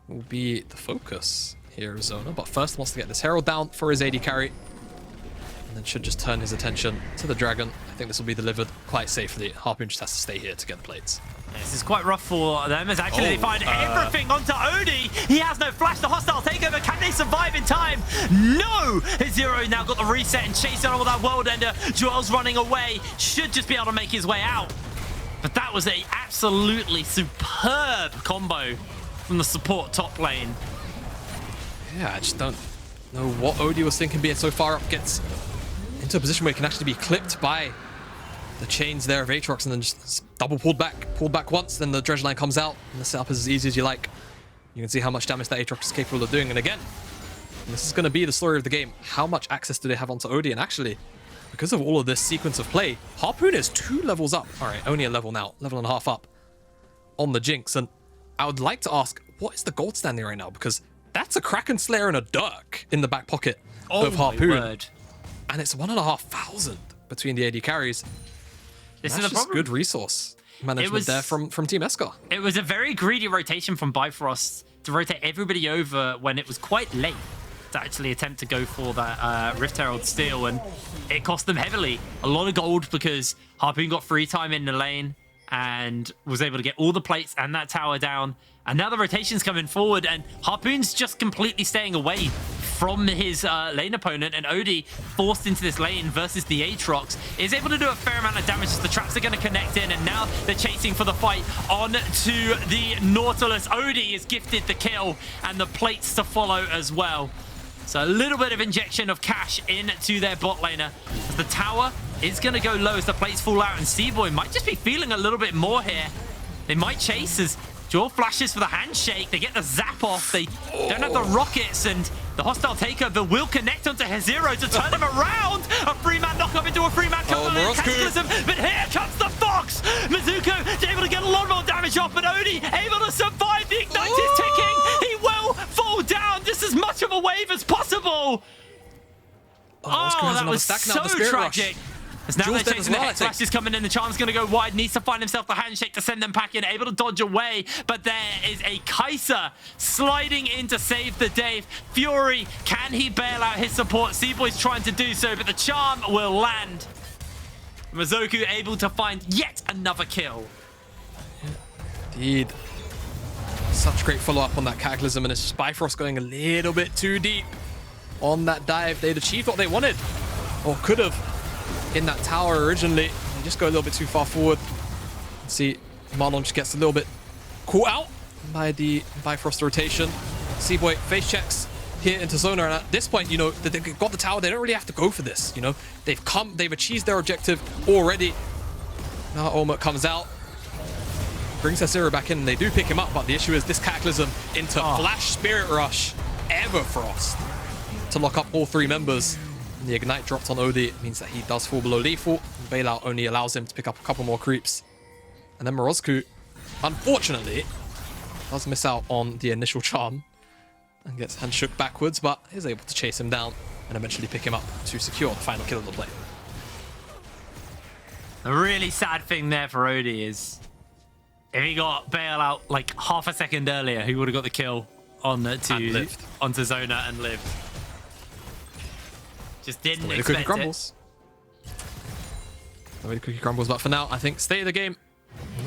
will be the focus here, Arizona. But first wants to get this Herald down for his AD carry, and then should just turn his attention to the Dragon. I think this will be delivered quite safely. Harpoon just has to stay here to get the plates. This is quite rough for them, as actually they find everything onto Odie. He has no flash. The hostile takeover. Can they survive in time? No! HeSSZero now got the reset and chasing all that world ender. DuaLL's running away. Should just be able to make his way out. But that was a absolutely superb combo from the support top lane. Yeah, I just don't know what Odie was thinking being so far up. Gets into a position where he can actually be clipped by the chains there of Aatrox, and then just double pulled back once, then the dredge line comes out, and the setup is as easy as you like. You can see how much damage that Aatrox is capable of doing, and again, this is going to be the story of the game. How much access do they have onto Odie? And actually, because of all of this sequence of play, Harpoon is 2 levels up. All right, only a level now, level and a half up on the Jinx, and I would like to ask, what is the gold standing right now? Because that's a Kraken Slayer and a Dirk in the back pocket of Harpoon, and it's 1,500 between the AD carries. This That's is a just problem. good resource management there from Team ESCA. It was a very greedy rotation from Bifrost to rotate everybody over when it was quite late to actually attempt to go for that Rift Herald steal, and it cost them heavily. A lot of gold because Harpoon got free time in the lane and was able to get all the plates and that tower down. And now the rotation's coming forward, and Harpoon's just completely staying away from his lane opponent, and Odie, forced into this lane versus the Aatrox, is able to do a fair amount of damage as the traps are going to connect in, and now they're chasing for the fight on to the Nautilus. Odie is gifted the kill and the plates to follow as well. So a little bit of injection of cash into their bot laner. As the tower is going to go low as the plates fall out, and Cboi might just be feeling a little bit more here. They might chase as DuaLL flashes for the handshake. They get the zap off. They don't have the rockets, and the hostile takeover will connect onto HeSSZero to turn him around. A 3-man knock-up into a 3-man Cataclysm, but here comes the Fox. Mrozku able to get a lot more damage off, but Odie able to survive. The ignite is ticking. He will fall down just as much of a wave as possible. That was so tragic. As now they're chasing the Hex Flash is coming in, the Charm's going to go wide, needs to find himself the handshake to send them back in, able to dodge away, but there is a Kai'Sa sliding in to save the day. Fury, can he bail out his support? Cboi's trying to do so, but the Charm will land. Mrozku able to find yet another kill. Indeed. Such great follow-up on that Cataclysm, and it's Bifrost going a little bit too deep on that dive. They'd achieved what they wanted, or could have, in that tower originally. They just go a little bit too far forward. See, Marlon just gets a little bit caught out by the Bifrost rotation. Cboi face checks here into Zona, and at this point, you know, that they've got the tower, they don't really have to go for this, you know. They've achieved their objective already. Now Olmert comes out, brings HeSSZero back in, and they do pick him up, but the issue is this Cataclysm into Flash Spirit Rush, Everfrost, to lock up all three members. And the Ignite dropped on OD, it means that he does fall below lethal. Bailout only allows him to pick up a couple more creeps. And then Mrozku, unfortunately, does miss out on the initial charm and gets hand shook backwards, but is able to chase him down and eventually pick him up to secure the final kill of the play. The really sad thing there for Odie is if he got Bailout like half a second earlier, he would have got the kill on onto Zona and lived. Just didn't expect cookie crumbles. The way the cookie crumbles, but for now, I think state of the game,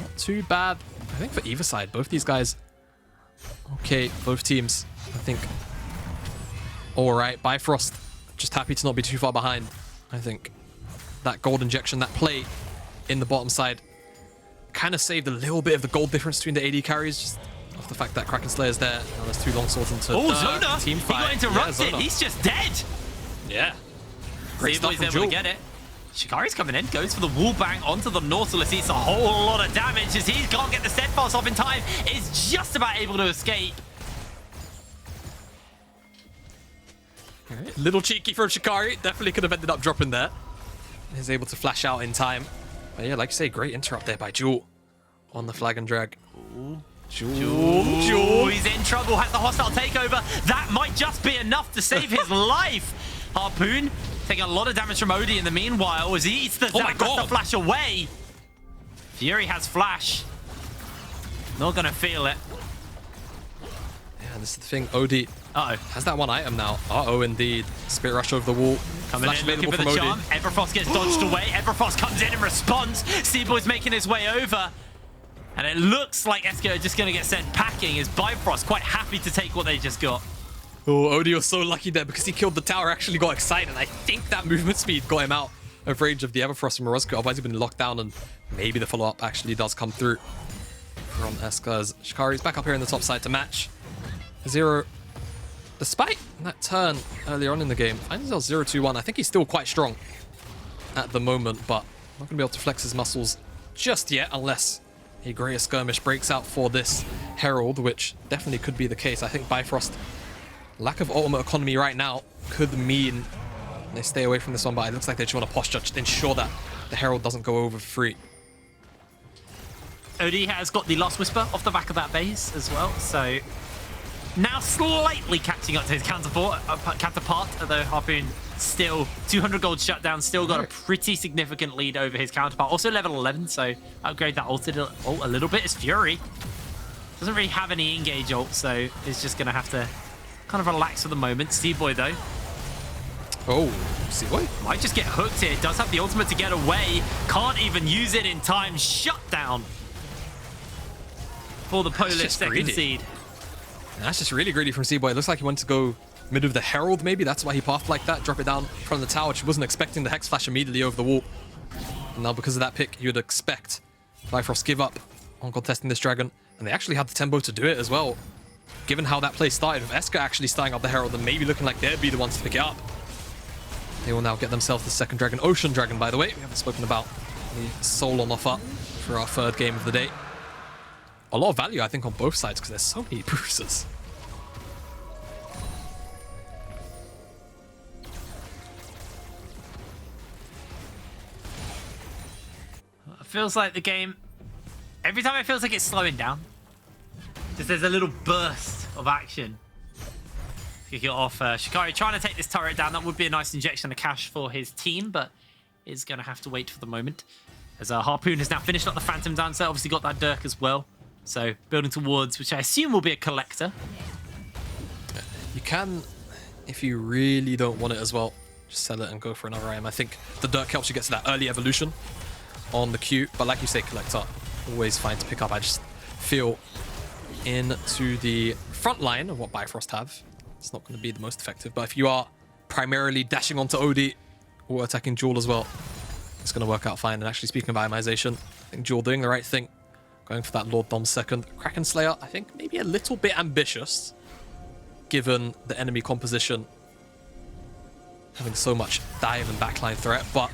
not too bad. I think for either side, both these guys, okay, both teams, I think, all right. Bifrost, just happy to not be too far behind. I think that gold injection, that play in the bottom side, kind of saved a little bit of the gold difference between the AD carries, just off the fact that Kraken Slayer's there. Now there's two long swords into Zona! Team He fight. got interrupted. He's just dead. Yeah. Great stuff Cboi's from able to get it. Shikari's coming in, goes for the wall bang onto the Nautilus. Eats a whole lot of damage as he can't get the steadfast off in time. Is just about able to escape. Right. Little cheeky from Shikari. Definitely could have ended up dropping there. He's able to flash out in time. But yeah, like you say, great interrupt there by DuaLL on the flag and drag. DuaLL, he's in trouble, has the hostile takeover. That might just be enough to save his life. Harpoon taking a lot of damage from Odie in the meanwhile as he eats the zap, has to flash away. Fury has flash. Not gonna feel it. Yeah, this is the thing. Odie has that one item now. Indeed. Spirit Rush over the wall. Coming in, looking for the charm. Everfrost gets dodged away. Everfrost comes in response. Cboi's making his way over. And it looks like ESCA are just going to get sent packing as Bifrost quite happy to take what they just got. Oh, Odie was so lucky there because he killed the tower, actually got excited. I think that movement speed got him out of range of the Everfrost from Mrozku. Otherwise, he'd been locked down, and maybe the follow-up actually does come through from ESCA as Shikari's back up here in the top side to match. HeSSZero, despite that turn earlier on in the game, finds himself 0-2-1. I think he's still quite strong at the moment, but not going to be able to flex his muscles just yet unless a greater skirmish breaks out for this Herald, which definitely could be the case. I think Bifrost, lack of ultimate economy right now could mean they stay away from this one, but it looks like they just want to posture to ensure that the Herald doesn't go over free. Odie has got the Last Whisper off the back of that base as well, so now slightly catching up to his counterpart, although Harpoon still 200 gold shutdown, still got a pretty significant lead over his counterpart. Also level 11, so upgrade that ult a little bit. As Fury doesn't really have any engage ult, so is just going to have to kind of relax for the moment. Cboi though. Oh, Cboi might just get hooked here. Does have the ultimate to get away. Can't even use it in time. Shut down for the Polish second seed. That's just really greedy from Cboi. It looks like he went to go mid of the Herald, maybe. That's why he pathed like that. Drop it down from the tower. She wasn't expecting the Hex Flash immediately over the wall. And now because of that pick, you would expect Bifrost give up on contesting this dragon. And they actually had the tempo to do it as well. Given how that play started, with ESCA actually starting up the Herald and maybe looking like they'd be the ones to pick it up. They will now get themselves the second dragon. Ocean Dragon, by the way. We haven't spoken about the soul on offer for our third game of the day. A lot of value, I think, on both sides because there's so many bruisers. It feels like the game, every time it feels like it's slowing down, just there's a little burst of action. Kick it off. Shikari trying to take this turret down. That would be a nice injection of cash for his team, but is going to have to wait for the moment. As Harpoon has now finished up the Phantom Dancer, obviously got that Dirk as well. So building towards, which I assume will be a collector. You can, if you really don't want it as well, just sell it and go for another item. I think the Dirk helps you get to that early evolution on the Q, but like you say, collector, always fine to pick up. I just feel into the front line of what Bifrost have, it's not going to be the most effective, but if you are primarily dashing onto Odie or attacking DuaLL as well, it's going to work out fine. And actually, speaking of itemization, I think DuaLL doing the right thing. Going for that Lord Dom second. Kraken Slayer, I think maybe a little bit ambitious. given the enemy composition having so much dive and backline threat. But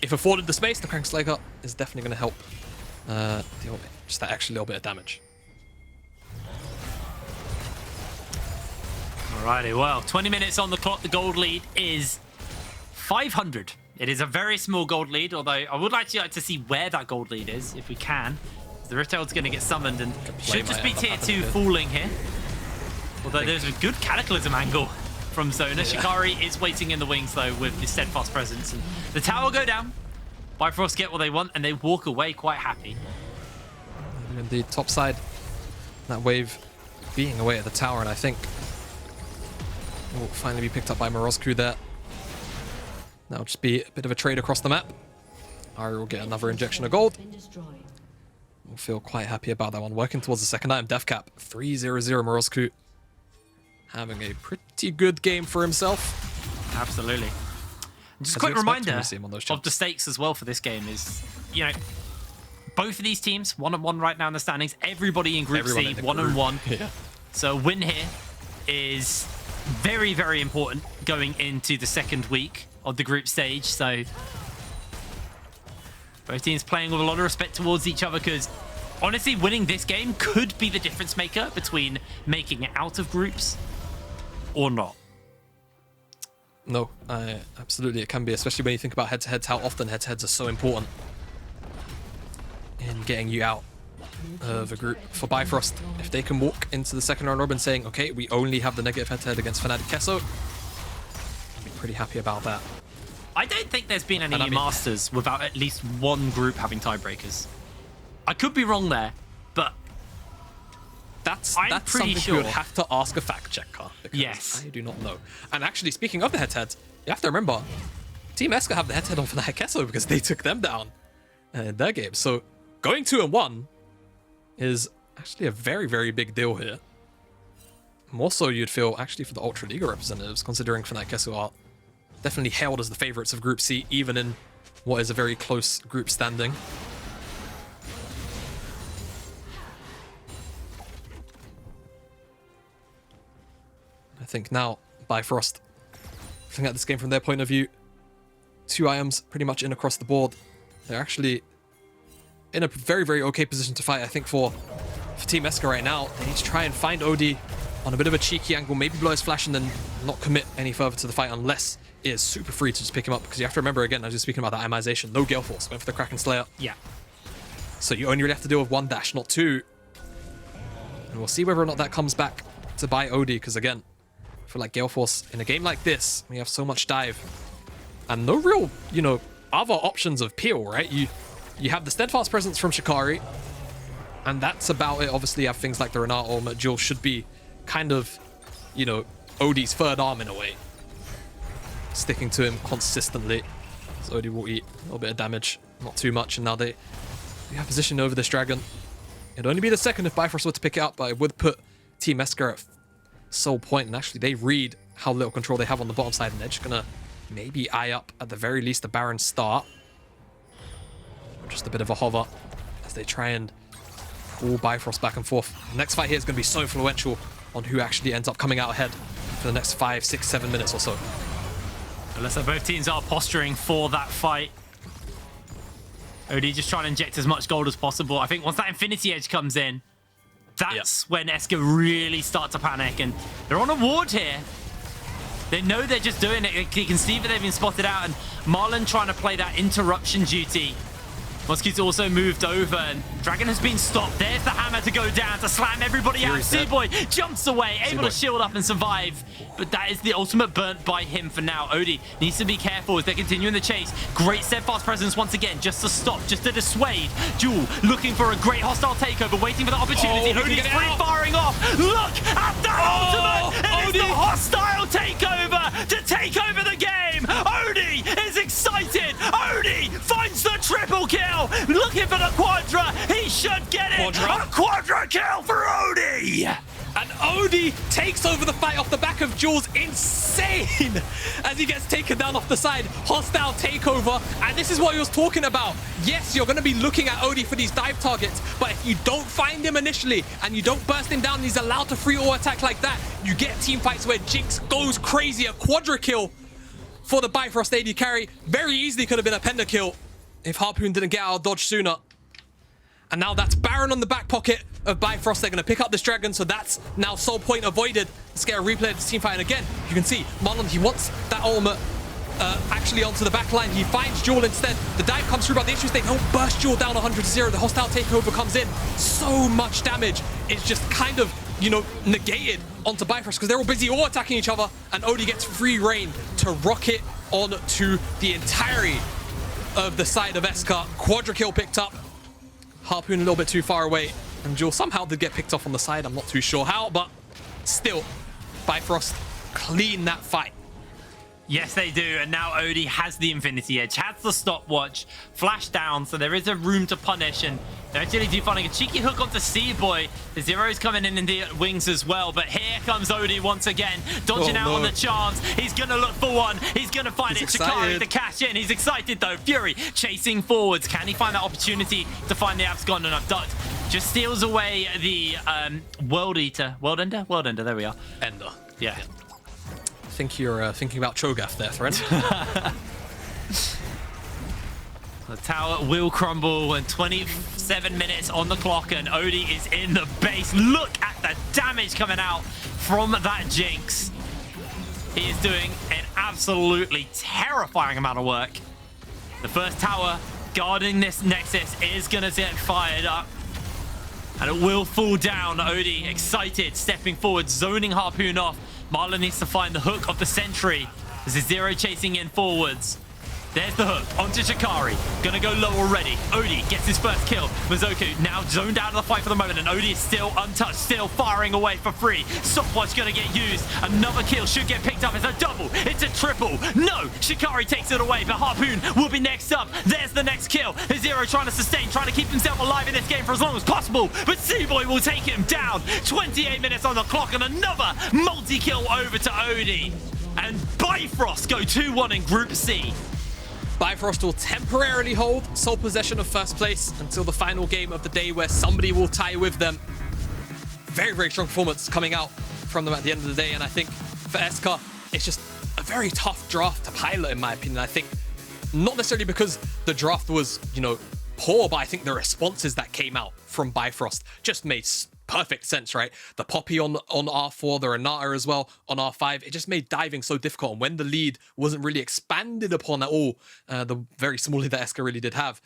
if afforded the space, the Crankslayer is definitely going to help deal just that extra little bit of damage. Alrighty, well, 20 minutes on the clock. The gold lead is 500. It is a very small gold lead, although I would like to see where that gold lead is, if we can. The Riftail's going to get summoned and should just be tier 2 falling here. Although there's a good Cataclysm angle from Xeonerr. Yeah. Shikari is waiting in the wings, though, with the Steadfast presence. And the tower go down. Bifrost get what they want, and they walk away quite happy. And the top side, that wave being away at the tower, and I think will finally be picked up by Mrozku there. That'll just be a bit of a trade across the map. Ahri will get another injection of gold. We'll feel quite happy about that one. Working towards the second item, death cap. 3-0-0 Mrozku. Having a pretty good game for himself. Absolutely. Just a quick reminder of the stakes as well for this game is, you know, both of these teams, 1-1 right now in the standings. Everybody in Group C, 1-1. Yeah. So a win here is very, very important going into the second week of the group stage. So both teams playing with a lot of respect towards each other, because honestly, winning this game could be the difference maker between making it out of groups or not. No, absolutely it can be, especially when you think about head-to-heads, how often head-to-heads are so important in getting you out of a group. For Bifrost, if they can walk into the second round robin saying, okay, we only have the negative head-to-head against Fnatic Kesso, I'd be pretty happy about that. I don't think there's been any Masters without at least one group having tiebreakers. I could be wrong there, but that's pretty something sure. you would have to ask a fact checker. Yes. I do not know. And actually, speaking of the head-to-heads, you have to remember, Team ESCA have the head-to-head on Fnatic Kesso because they took them down in their game. So going 2-1 is actually a very, very big deal here. More so you'd feel actually for the Ultra Liga representatives, considering Fnatic Kesso are definitely hailed as the favorites of Group C, even in what is a very close group standing. I think now Bifrost, looking at this game from their point of view, 2 items pretty much in across the board. They're actually in a very, very okay position to fight. I think for Team ESCA right now, they need to try and find OD on a bit of a cheeky angle, maybe blow his flash and then not commit any further to the fight unless it is super free to just pick him up, because you have to remember, again, I was just speaking about that itemization, no Gale Force, went for the Kraken Slayer. Yeah. So you only really have to deal with 1 dash, not 2. And we'll see whether or not that comes back to buy OD, because again, I feel like Gale Force in a game like this, when you have so much dive and no real, you know, other options of peel, right? You have the Steadfast presence from Shikari, and that's about it. Obviously, you have things like the Renata ultimate. Jewel should be kind of, you know, OD's third arm in a way, sticking to him consistently. So OD will eat a little bit of damage, not too much, and now they have position over this dragon. It'd only be the second if Bifrost were to pick it up, but it would put Team ESCA at sole point, and actually they read how little control they have on the bottom side, and they're just gonna maybe eye up at the very least the Baron start. Just a bit of a hover as they try and pull Bifrost back and forth. The next fight here is going to be so influential on who actually ends up coming out ahead for the next 5, 6, 7 minutes or so. Unless both teams are posturing for that fight. OD just trying to inject as much gold as possible. I think once that Infinity Edge comes in, that's when ESCA really start to panic, and they're on a ward here. They know they're just doing it. You can see that they've been spotted out, and Marlon trying to play that interruption duty. Mosquito's also moved over, and Dragon has been stopped. There's the hammer to go down to slam everybody out. Cboi jumps away, able to shield up and survive, but that is the ultimate burnt by him for now. OD needs to be careful as they're continuing the chase. Great Steadfast presence once again, just to stop, just to dissuade. Jewel looking for a great hostile takeover, waiting for the opportunity. OD's free-firing off. Look at the ultimate! It is the hostile takeover to take over the game. OD is excited. OD finds the triple kill. Looking for the Quadra. He should get it. A Quadra kill for OD. And Odie takes over the fight off the back of Jules. Insane! As he gets taken down off the side. Hostile takeover. And this is what he was talking about. Yes, you're going to be looking at Odie for these dive targets. But if you don't find him initially and you don't burst him down and he's allowed to free auto attack like that, you get team fights where Jinx goes crazy. A quadra kill for the Bifrost AD carry. Very easily could have been a pentakill if Harpoon didn't get out of dodge sooner. And now that's Baron on the back pocket of Bifrost. They're going to pick up this dragon, so that's now soul point avoided. Let's get a replay of this team fight. And again, you can see Marlon, he wants that ultimate actually onto the back line. He finds Jewel instead. The dive comes through, but the issue is they don't burst Jewel down 100-0. The hostile takeover comes in. So much damage is just kind of, you know, negated onto Bifrost because they're all busy all attacking each other, and Odie gets free reign to rocket on to the entirety of the side of ESCA. Quadra kill picked up. Harpoon a little bit too far away, and Jewel somehow did get picked off on the side. I'm not too sure how, but still, Bifrost clean that fight. Yes, they do. And now Odie has the Infinity Edge, has the stopwatch, flash down, so there is a room to punish. And they're actually do finding a cheeky hook onto Cboi. The Zero's coming in the wings as well. But here comes Odie once again, dodging out on the chance. He's going to look for one. He's going to find it. Shikari to cash in. He's excited though. Fury chasing forwards. Can he find that opportunity to find the abscond? And ducked. Just steals away the World Eater. World Ender? World Ender. There we are. Ender. Yeah. I think you're thinking about Cho'Gath there, friend. The tower will crumble, and 27 minutes on the clock, and Odie is in the base. Look at the damage coming out from that Jinx. He is doing an absolutely terrifying amount of work. The first tower guarding this Nexus is going to get fired up, and it will fall down. Odie excited, stepping forward, zoning Harpoon off. Marlon needs to find the hook of the sentry. There's a Zero chasing in forwards. There's the hook onto Shikari. Gonna go low already. Odie gets his first kill. Mrozku now zoned out of the fight for the moment, and Odie is still untouched, still firing away for free. Stopwatch gonna get used. Another kill should get picked up. It's a double. It's a triple. No! Shikari takes it away, but Harpoon will be next up. There's the next kill. HeSSZero trying to sustain, trying to keep himself alive in this game for as long as possible, but Cboi will take him down. 28 minutes on the clock, and another multi-kill over to Odie. And Bifrost go 2-1 in Group C. Bifrost will temporarily hold sole possession of first place until the final game of the day, where somebody will tie with them. Very, very strong performance coming out from them at the end of the day. And I think for ESCA, it's just a very tough draft to pilot, in my opinion. I think not necessarily because the draft was, you know, poor, but I think the responses that came out from Bifrost just made perfect sense, right? The Poppy on R4, the Renata as well on R5. It just made diving so difficult. And when the lead wasn't really expanded upon at all, the very small lead that ESCA really did have,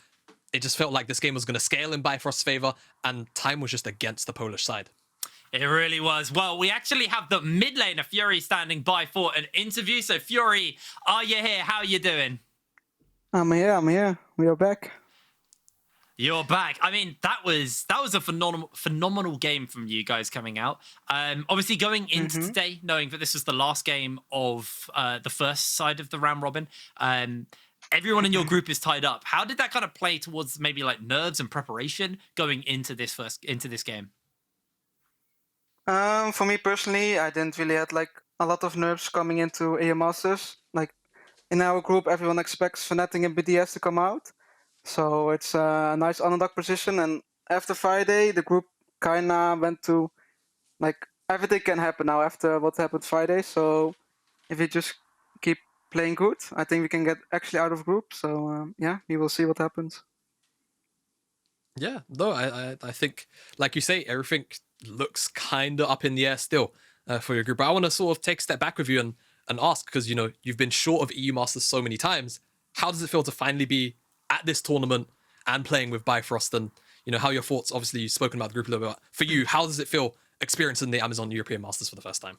it just felt like this game was going to scale in Bifrost's favor, and time was just against the Polish side. It really was. Well, we actually have the mid lane of Fury standing by for an interview. So Fury, are you here? How are you doing? I'm here. We are back. You're back. I mean, that was a phenomenal game from you guys coming out. Obviously, going into today, knowing that this was the last game of the first side of the round robin, everyone in your group is tied up. How did that kind of play towards maybe like nerves and preparation going into this game? For me personally, I didn't really have like a lot of nerves coming into AO Masters. Like in our group, everyone expects Fnatic and BDS to come out. So it's a nice underdog position, and after Friday, the group kinda went to, like, everything can happen now after what happened Friday. So if we just keep playing good, I think we can get actually out of group. So yeah, we will see what happens. Yeah, no, I think, like you say, everything looks kind of up in the air still for your group. But I want to sort of take a step back with you and ask, because, you know, you've been short of EU Masters so many times. How does it feel to finally be at this tournament and playing with Bifrost? And, you know, how your thoughts, obviously you've spoken about the group a little bit. For you, how does it feel experiencing the Amazon European Masters for the first time?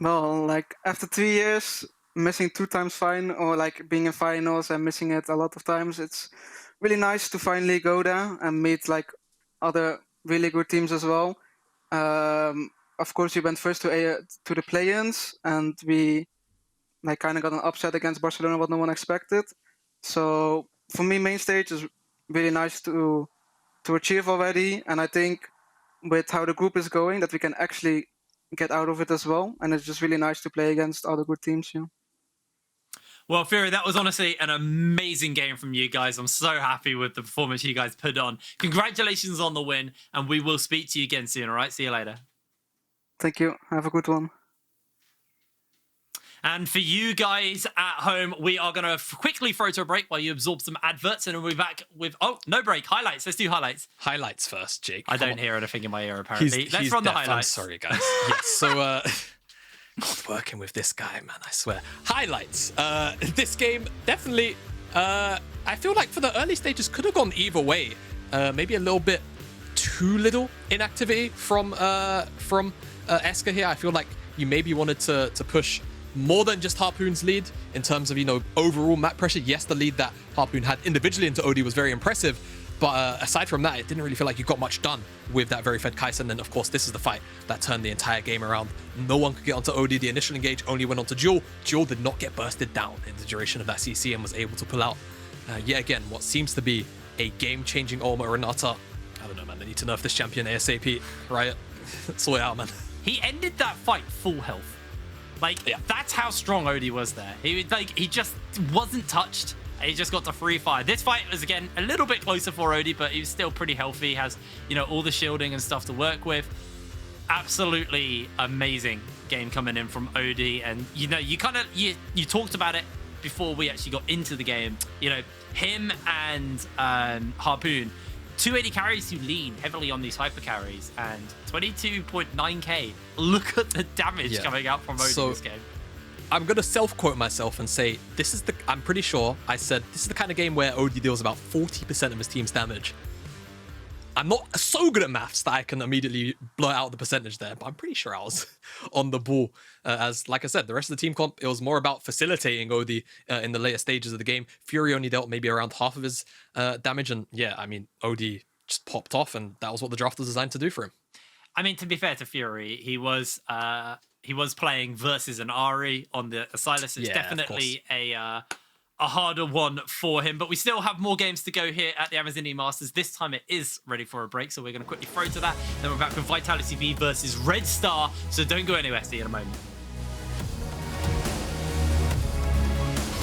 Well, like after 3 years, missing 2 times final, or like being in finals and missing it a lot of times, it's really nice to finally go there and meet like other really good teams as well. Of course, we went first to the play-ins, and we like kind of got an upset against Barcelona, what no one expected. So for me, main stage is really nice to achieve already, and I think with how the group is going that we can actually get out of it as well. And it's just really nice to play against other good teams. Yeah. Well, Furuy, that was honestly an amazing game from you guys. I'm so happy with the performance you guys put on. Congratulations on the win, and we will speak to you again soon, all right? See you later. Thank you. Have a good one. And for you guys at home, we are going to quickly throw to a break while you absorb some adverts, and we'll be back with... Oh, no break. Highlights. Let's do highlights. Highlights first, Jake. I don't hear anything in my ear, apparently. Let's run the highlights. I'm sorry, guys. Yes, so... God, working with this guy, man, I swear. Highlights. This game, definitely... I feel like for the early stages, could have gone either way. Maybe a little bit too little inactivity from ESCA here. I feel like you maybe wanted to push more than just Harpoon's lead in terms of, you know, overall map pressure. Yes, the lead that Harpoon had individually into OD was very impressive, but aside from that, it didn't really feel like you got much done with that very fed Kai'Sa. And then, of course, this is the fight that turned the entire game around. No one could get onto OD. The initial engage only went onto DuaLL. DuaLL did not get bursted down in the duration of that CC and was able to pull out, yet again, what seems to be a game-changing Ultimate Renata. I don't know, man. They need to nerf this champion ASAP. Riot. Sort it out, man. He ended that fight full health. Like, yeah. That's how strong OD was there. He just wasn't touched. He just got to free fire. This fight was, again, a little bit closer for OD, but he was still pretty healthy. He has, you know, all the shielding and stuff to work with. Absolutely amazing game coming in from OD. And, you know, you talked about it before we actually got into the game. You know, him and Harpoon, 280 carries who lean heavily on these hyper carries, and 22.9k. Look at the damage coming out from OD this game. I'm going to self-quote myself and say, I'm pretty sure I said, this is the kind of game where OD deals about 40% of his team's damage. I'm not so good at maths that I can immediately blurt out the percentage there, but I'm pretty sure I was on the ball. As, like I said, the rest of the team comp, it was more about facilitating OD in the later stages of the game. Furuy only dealt maybe around half of his damage, and yeah, I mean, OD just popped off, and that was what the draft was designed to do for him. I mean, to be fair to Furuy, he was playing versus an Ahri on the Sylas. It's definitely a harder one for him, but we still have more games to go here at the Amazon Masters. This time it is ready for a break, so we're going to quickly throw to that. Then we're back with Vitality V versus Red Star, so don't go anywhere. See you in a moment.